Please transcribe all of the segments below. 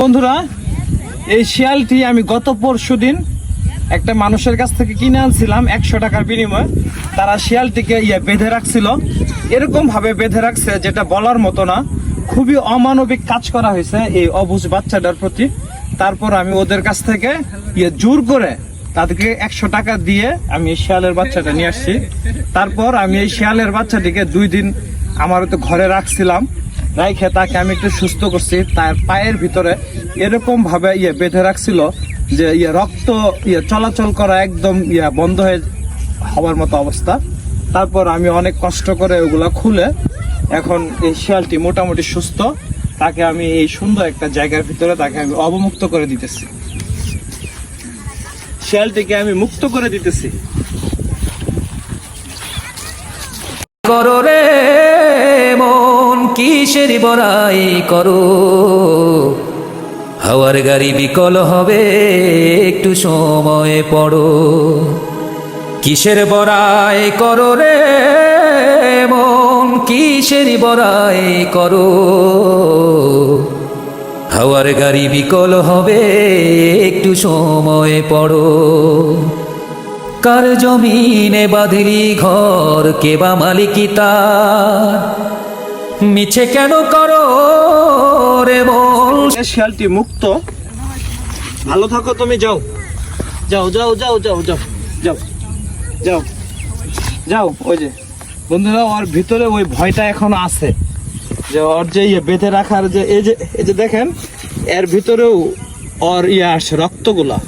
বন্ধুরা, এই শিয়ালটি আমি গত পরশুদিন একটা মানুষের কাছ থেকে কিনে আনছিলাম 100 টাকার বিনিময়ে। তারা শিয়ালটিকে বেঁধে রাখছিল, এরকম ভাবে বেঁধে রাখছে যেটা বলার মতো না। খুবই অমানবিক কাজ করা হয়েছে এই অবুঝ বাচ্চাটার প্রতি। তারপর আমি ওদের কাছ থেকে জোর করে তাদেরকে 100 টাকা দিয়ে আমি এই শিয়ালের বাচ্চাটা নিয়ে আসছি। তারপর আমি এই শিয়ালের বাচ্চাটিকে 2 দিন আমার তো ঘরে রাখছিলাম, রাইখে তাকে আমি একটু সুস্থ করছি। তার পায়ের ভিতরে এরকম ভাবে বেঁধে রাখছিল যে রক্ত চলাচল করা একদম বন্ধ হওয়ার মতো অবস্থা। তারপর আমি অনেক কষ্ট করে ওগুলা খুলে এখন এই শিয়ালটি মোটামুটি সুস্থ। তাকে আমি এই সুন্দর একটা জায়গার ভিতরে তাকে আমি অবমুক্ত করে দিতেছি। শিয়ালটিকে আমি মুক্ত করে দিতেছি। করো রে মন কিসের বড়াই করো, হাওয়ার গাড়ি বিকল হবে একটু সময় পড়ো। কিসের বড়াই করো রে মন কিসের বড়াই করো, হাওয়ার গাড়ি বিকল হবে একটু সময় পড়ো। কার জমিনে বাঁধলি ঘর, কে বা মালিকি তার, মিছে কেন করো রে বল। শিয়ালটি মুক্ত, ভালো থাকো তুমি। যাও যাও যাও যাও যাও যাও যাও যাও যাও। ওই যে বন্ধুরা, ওর ভিতরে ওই ভয়টা এখনো আছে যে ওর যে বেঁধে রাখার যে এই যে দেখেন এর ভিতরেও ওর আসে রক্তগুলা,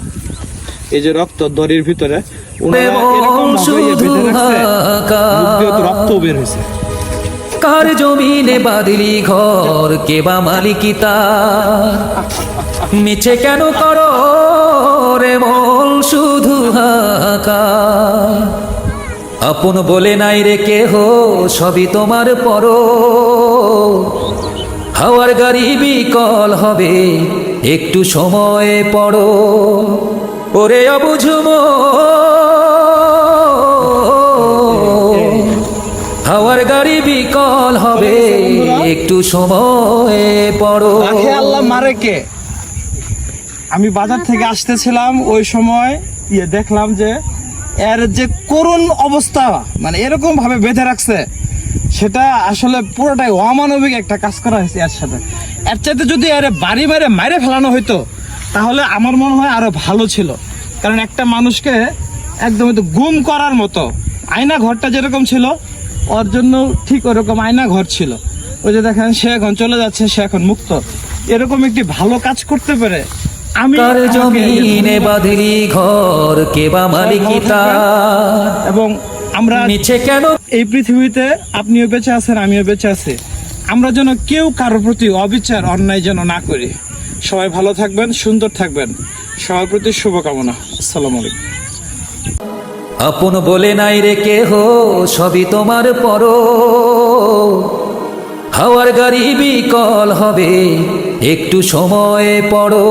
এই যে রক্ত দড়ির ভিতরে রক্ত বের হয়েছে। কার জমিনে বাঁধলি ঘর, কে বা মালিকি তার, মিছে কেন করো রে মন শুধু হাহাকার। আপন বলে নাই রে কেহ, সবই তোমার পর, হাওয়ার গাড়ি বিকল হবে একটু সময় পড়ো। ওরে অবুঝ হাওয়ার গাড়ি বিকল হবে একটু সময় পড়ো। আল্লাহ মারে কে। আমি বাজার থেকে আসতেছিলাম, ওই সময় দেখলাম যে এর যে করুণ অবস্থা, মানে এরকম ভাবে বেঁধে রাখছে, সেটা আসলে পুরোটাই অমানবিক একটা কাজ করা হয়েছে এর সাথে। এর চাইতে যদি এর বাড়ি মারে ফেলানো হইতো তাহলে আমার মনে হয় আরো ভালো ছিল। কারণ একটা মানুষকে একদম গুম করার মতো, আয়না ঘরটা যেরকম ছিল ওর জন্য ঠিক ওরকম আয়না ঘর ছিল। ওই যে দেখেন সে এখন চলে যাচ্ছে, সে এখন মুক্ত। এরকম একটি ভালো কাজ করতে পারে আমি। কার জমিনে বাঁধলি ঘর, কে বা মালিকি তার, এবং আমরা মিছে কেন। এই পৃথিবীতে আপনিও বেঁচে আছেন, আমিও বেঁচে আছি। আমরা যেন কেউ কারোর প্রতি অবিচার অন্যায় যেন না করি। সবাই ভালো থাকবেন, সুন্দর থাকবেন। সবার প্রতি শুভকামনা। আসসালামু আলাইকুম। আপন বলে নাই রে কেহ, সবই তোমার পর, হাওয়ার গাড়ি বিকল হবে একটু সময় পড়ো।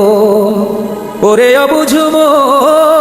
ওরে অবুঝ মন